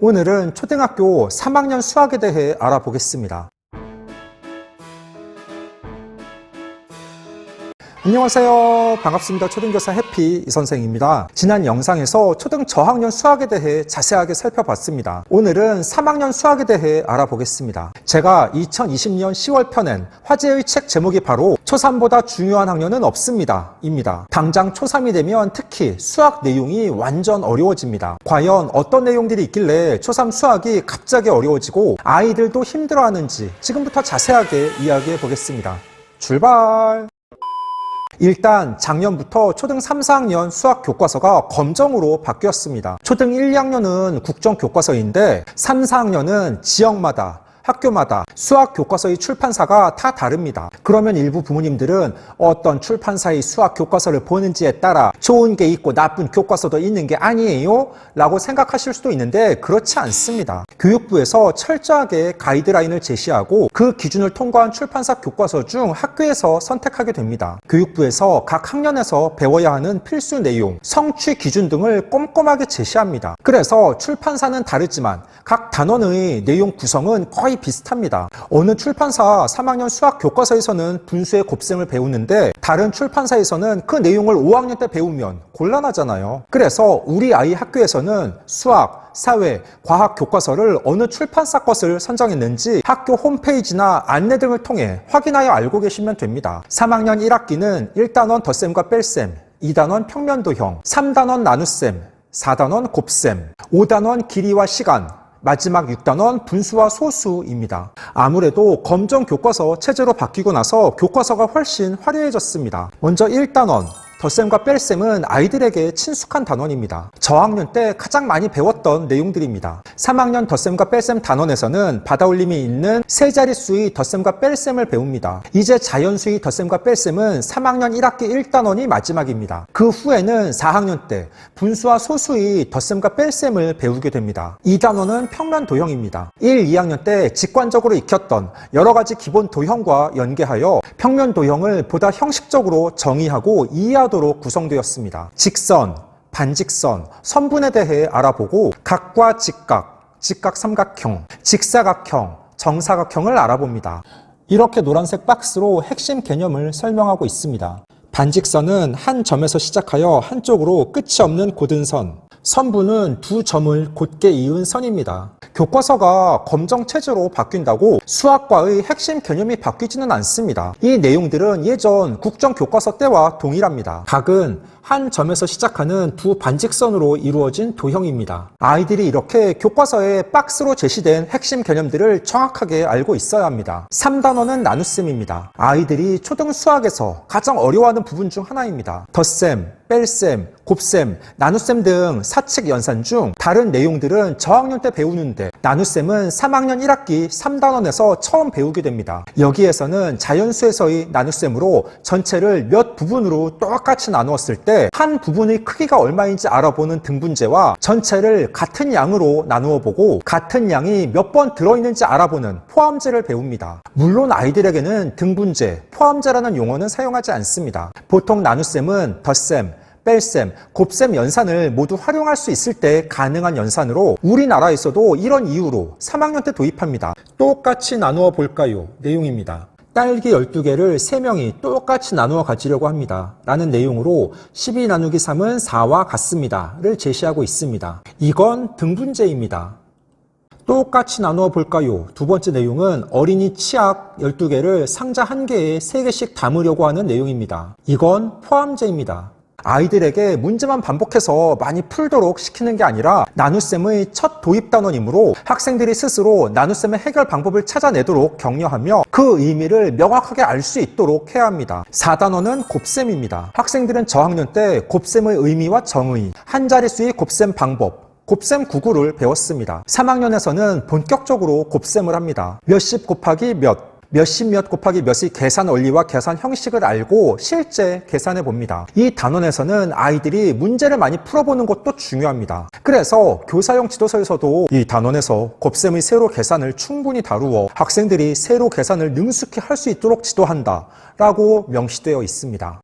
오늘은 초등학교 3학년 수학에 대해 알아보겠습니다. 안녕하세요. 반갑습니다. 초등교사 해피 이선생입니다. 지난 영상에서 초등 저학년 수학에 대해 자세하게 살펴봤습니다. 오늘은 3학년 수학에 대해 알아보겠습니다. 제가 2020년 10월 펴낸 화제의 책 제목이 바로 초3보다 중요한 학년은 없습니다 입니다. 당장 초3이 되면 특히 수학 내용이 완전 어려워집니다. 과연 어떤 내용들이 있길래 초3 수학이 갑자기 어려워지고 아이들도 힘들어하는지 지금부터 자세하게 이야기해 보겠습니다. 출발! 일단 작년부터 초등 3, 4학년 수학 교과서가 검정으로 바뀌었습니다. 초등 1, 2학년은 국정 교과서인데 3, 4학년은 지역마다 학교마다 수학 교과서의 출판사가 다 다릅니다. 그러면 일부 부모님들은 어떤 출판사의 수학 교과서를 보는지에 따라 좋은 게 있고 나쁜 교과서도 있는 게 아니에요? 라고 생각하실 수도 있는데 그렇지 않습니다. 교육부에서 철저하게 가이드라인을 제시하고 그 기준을 통과한 출판사 교과서 중 학교에서 선택하게 됩니다. 교육부에서 각 학년에서 배워야 하는 필수 내용, 성취 기준 등을 꼼꼼하게 제시합니다. 그래서 출판사는 다르지만 각 단원의 내용 구성은 거의 비슷합니다. 어느 출판사 3학년 수학 교과서에서는 분수의 곱셈을 배우는데 다른 출판사에서는 그 내용을 5학년 때 배우면 곤란하잖아요. 그래서 우리 아이 학교에서는 수학, 사회, 과학 교과서를 어느 출판사 것을 선정했는지 학교 홈페이지나 안내 등을 통해 확인하여 알고 계시면 됩니다. 3학년 1학기는 1단원 덧셈과 뺄셈, 2단원 평면도형, 3단원 나눗셈, 4단원 곱셈, 5단원 길이와 시간, 마지막 6단원 분수와 소수입니다. 아무래도 검정 교과서 체제로 바뀌고 나서 교과서가 훨씬 화려해졌습니다. 먼저 1단원 덧셈과 뺄셈은 아이들에게 친숙한 단원입니다. 저학년 때 가장 많이 배웠던 내용들입니다. 3학년 덧셈과 뺄셈 단원에서는 받아올림이 있는 세 자릿수의 덧셈과 뺄셈을 배웁니다. 이제 자연수의 덧셈과 뺄셈은 3학년 1학기 1단원이 마지막입니다. 그 후에는 4학년 때 분수와 소수의 덧셈과 뺄셈을 배우게 됩니다. 2단원은 평면 도형입니다. 1, 2학년 때 직관적으로 익혔던 여러 가지 기본 도형과 연계하여 평면 도형을 보다 형식적으로 정의하고 이해하도록 구성되었습니다. 직선, 반직선, 선분에 대해 알아보고 각과 직각, 직각삼각형, 직사각형, 정사각형을 알아봅니다. 이렇게 노란색 박스로 핵심 개념을 설명하고 있습니다. 반직선은 한 점에서 시작하여 한쪽으로 끝이 없는 곧은 선, 선분은 두 점을 곧게 이은 선입니다. 교과서가 검정 체제로 바뀐다고 수학과의 핵심 개념이 바뀌지는 않습니다. 이 내용들은 예전 국정 교과서 때와 동일합니다. 각은 한 점에서 시작하는 두 반직선으로 이루어진 도형입니다. 아이들이 이렇게 교과서에 박스로 제시된 핵심 개념들을 정확하게 알고 있어야 합니다. 3단원은 나눗셈입니다. 아이들이 초등 수학에서 가장 어려워하는 부분 중 하나입니다. 덧셈, 뺄셈, 곱셈, 나눗셈 등 사칙 연산 중 다른 내용들은 저학년 때 배우는데 나눗셈은 3학년 1학기 3단원에서 처음 배우게 됩니다. 여기에서는 자연수에서의 나눗셈으로 전체를 몇 부분으로 똑같이 나누었을 때 한 부분의 크기가 얼마인지 알아보는 등분제와 전체를 같은 양으로 나누어 보고 같은 양이 몇 번 들어있는지 알아보는 포함제를 배웁니다. 물론 아이들에게는 등분제, 포함제라는 용어는 사용하지 않습니다. 보통 나눗셈은 덧셈, 뺄셈, 곱셈 연산을 모두 활용할 수 있을 때 가능한 연산으로 우리나라에서도 이런 이유로 3학년 때 도입합니다. 똑같이 나누어 볼까요? 내용입니다. 딸기 12개를 3명이 똑같이 나누어 가지려고 합니다. 라는 내용으로 12 나누기 3은 4와 같습니다. 를 제시하고 있습니다. 이건 등분제입니다. 똑같이 나누어 볼까요? 두 번째 내용은 어린이 치약 12개를 상자 1개에 3개씩 담으려고 하는 내용입니다. 이건 포함제입니다. 아이들에게 문제만 반복해서 많이 풀도록 시키는 게 아니라 나눗셈의 첫 도입 단원이므로 학생들이 스스로 나눗셈의 해결 방법을 찾아내도록 격려하며 그 의미를 명확하게 알 수 있도록 해야 합니다. 4단원은 곱셈입니다. 학생들은 저학년 때 곱셈의 의미와 정의, 한 자릿수의 곱셈 방법, 곱셈 구구를 배웠습니다. 3학년에서는 본격적으로 곱셈을 합니다. 몇십 곱하기 몇십 몇 곱하기 몇의 계산 원리와 계산 형식을 알고 실제 계산해 봅니다. 이 단원에서는 아이들이 문제를 많이 풀어보는 것도 중요합니다. 그래서 교사용 지도서에서도 이 단원에서 곱셈의 세로 계산을 충분히 다루어 학생들이 세로 계산을 능숙히 할 수 있도록 지도한다 라고 명시되어 있습니다.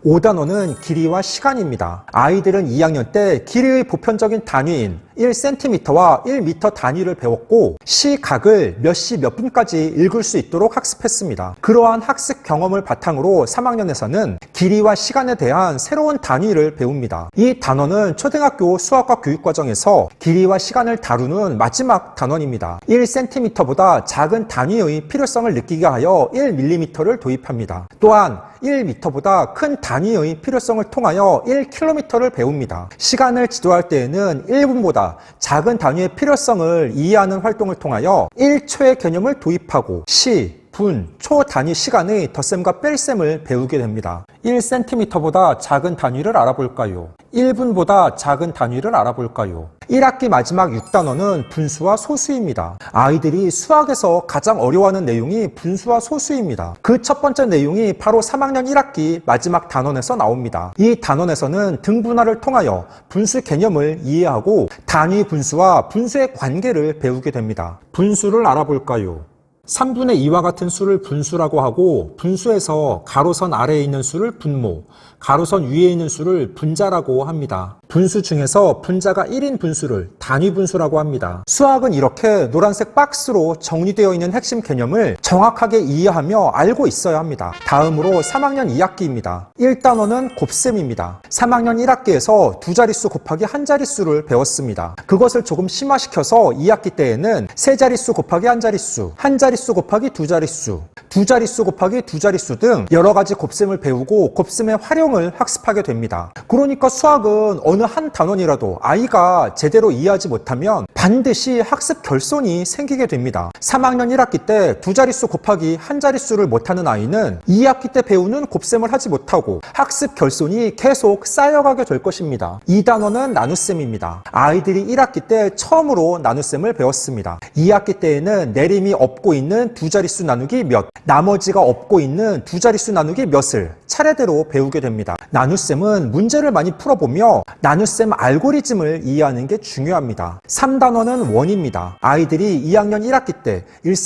5단원은 길이와 시간입니다. 아이들은 2학년 때 길이의 보편적인 단위인 1cm와 1m 단위를 배웠고 시각을 몇 시 몇 분까지 읽을 수 있도록 학습했습니다. 그러한 학습 경험을 바탕으로 3학년에서는 길이와 시간에 대한 새로운 단위를 배웁니다. 이 단원은 초등학교 수학과 교육과정에서 길이와 시간을 다루는 마지막 단원입니다. 1cm보다 작은 단위의 필요성을 느끼게 하여 1mm를 도입합니다. 또한 1m보다 큰 단위의 필요성을 통하여 1km를 배웁니다. 시간을 지도할 때에는 1분보다 작은 단위의 필요성을 이해하는 활동을 통하여 1초의 개념을 도입하고 시, 분, 초 단위 시간의 덧셈과 뺄셈을 배우게 됩니다. 1cm보다 작은 단위를 알아볼까요? 1분보다 작은 단위를 알아볼까요? 1학기 마지막 6단원은 분수와 소수입니다. 아이들이 수학에서 가장 어려워하는 내용이 분수와 소수입니다. 그 첫 번째 내용이 바로 3학년 1학기 마지막 단원에서 나옵니다. 이 단원에서는 등분할을 통하여 분수 개념을 이해하고 단위 분수와 분수의 관계를 배우게 됩니다. 분수를 알아볼까요? 3분의 2와 같은 수를 분수라고 하고 분수에서 가로선 아래에 있는 수를 분모, 가로선 위에 있는 수를 분자라고 합니다. 분수 중에서 분자가 1인 분수를 단위 분수라고 합니다. 수학은 이렇게 노란색 박스로 정리되어 있는 핵심 개념을 정확하게 이해하며 알고 있어야 합니다. 다음으로 3학년 2학기입니다. 1단원은 곱셈입니다. 3학년 1학기에서 두 자릿수 곱하기 한 자릿수를 배웠습니다. 그것을 조금 심화시켜서 2학기 때에는 세 자릿수 곱하기 한 자릿수, 한 자릿수 곱하기 두 자릿수, 두 자릿수 곱하기 두 자릿수 등 여러 가지 곱셈을 배우고 곱셈의 활용을 학습하게 됩니다. 그러니까 수학은 어느 한 단원이라도 아이가 제대로 이해하지 못하면 반드시 학습 결손이 생기게 됩니다. 3학년 1학기 때 두 자릿수 곱하기 한 자릿수를 못하는 아이는 2학기 때 배우는 곱셈을 하지 못하고 학습 결손이 계속 쌓여가게 될 것입니다. 2단원은 나눗셈입니다. 아이들이 1학기 때 처음으로 나눗셈을 배웠습니다. 2학기 때에는 내림이 없고 있는 두 자릿수 나누기 몇, 나머지가 없고 있는 두 자릿수 나누기 몇을 차례대로 배우게 됩니다. 나눗셈은 문제를 많이 풀어보며 나눗셈 알고리즘을 이해하는 게 중요합니다. 3단원은 원입니다. 아이들이 2학년 1학기 때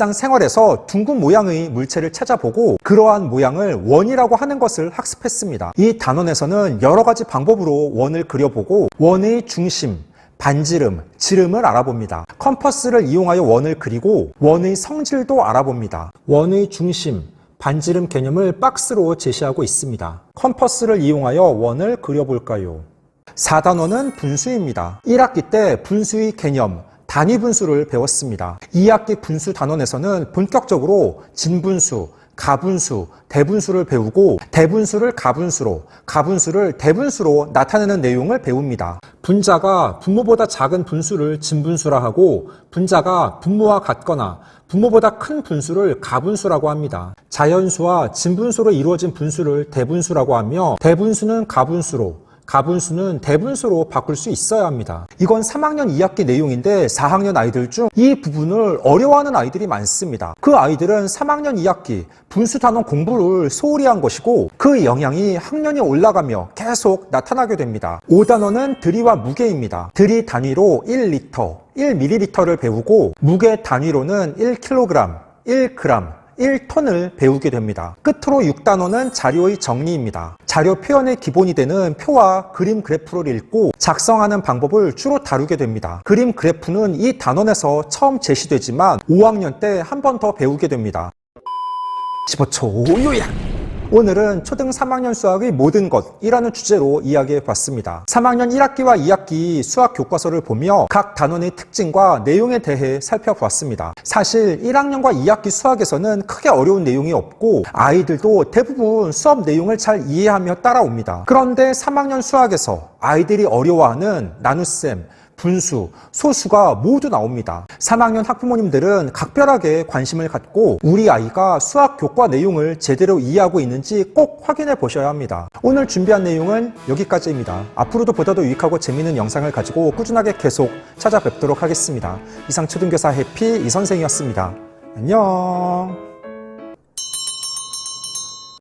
일상생활에서 둥근 모양의 물체를 찾아보고 그러한 모양을 원이라고 하는 것을 학습했습니다. 이 단원에서는 여러 가지 방법으로 원을 그려보고 원의 중심, 반지름, 지름을 알아봅니다. 컴퍼스를 이용하여 원을 그리고 원의 성질도 알아봅니다. 원의 중심, 반지름 개념을 박스로 제시하고 있습니다. 컴퍼스를 이용하여 원을 그려볼까요? 4단원은 분수입니다. 1학기 때 분수의 개념, 단위 분수를 배웠습니다. 2학기 분수 단원에서는 본격적으로 진분수, 가분수, 대분수를 배우고 대분수를 가분수로, 가분수를 대분수로 나타내는 내용을 배웁니다. 분자가 분모보다 작은 분수를 진분수라 하고 분자가 분모와 같거나 분모보다 큰 분수를 가분수라고 합니다. 자연수와 진분수로 이루어진 분수를 대분수라고 하며 대분수는 가분수로, 가분수는 대분수로 바꿀 수 있어야 합니다. 이건 3학년 2학기 내용인데 4학년 아이들 중 이 부분을 어려워하는 아이들이 많습니다. 그 아이들은 3학년 2학기 분수 단원 공부를 소홀히 한 것이고 그 영향이 학년이 올라가며 계속 나타나게 됩니다. 5단원은 들이와 무게입니다. 들이 단위로 1리터, 1ml를 배우고 무게 단위로는 1kg, 1g, 1톤을 배우게 됩니다. 끝으로 6단원은 자료의 정리입니다. 자료 표현의 기본이 되는 표와 그림 그래프를 읽고 작성하는 방법을 주로 다루게 됩니다. 그림 그래프는 이 단원에서 처음 제시되지만 5학년 때 한 번 더 배우게 됩니다. 15초 요약! 오늘은 초등 3학년 수학의 모든 것이라는 주제로 이야기해 봤습니다. 3학년 1학기와 2학기 수학 교과서를 보며 각 단원의 특징과 내용에 대해 살펴보았습니다. 사실 1학년과 2학기 수학에서는 크게 어려운 내용이 없고 아이들도 대부분 수업 내용을 잘 이해하며 따라옵니다. 그런데 3학년 수학에서 아이들이 어려워하는 나눗셈, 분수, 소수가 모두 나옵니다. 3학년 학부모님들은 각별하게 관심을 갖고 우리 아이가 수학 교과 내용을 제대로 이해하고 있는지 꼭 확인해 보셔야 합니다. 오늘 준비한 내용은 여기까지입니다. 앞으로도 보다 더 유익하고 재미있는 영상을 가지고 꾸준하게 계속 찾아뵙도록 하겠습니다. 이상 초등교사 해피 이선생이었습니다. 안녕.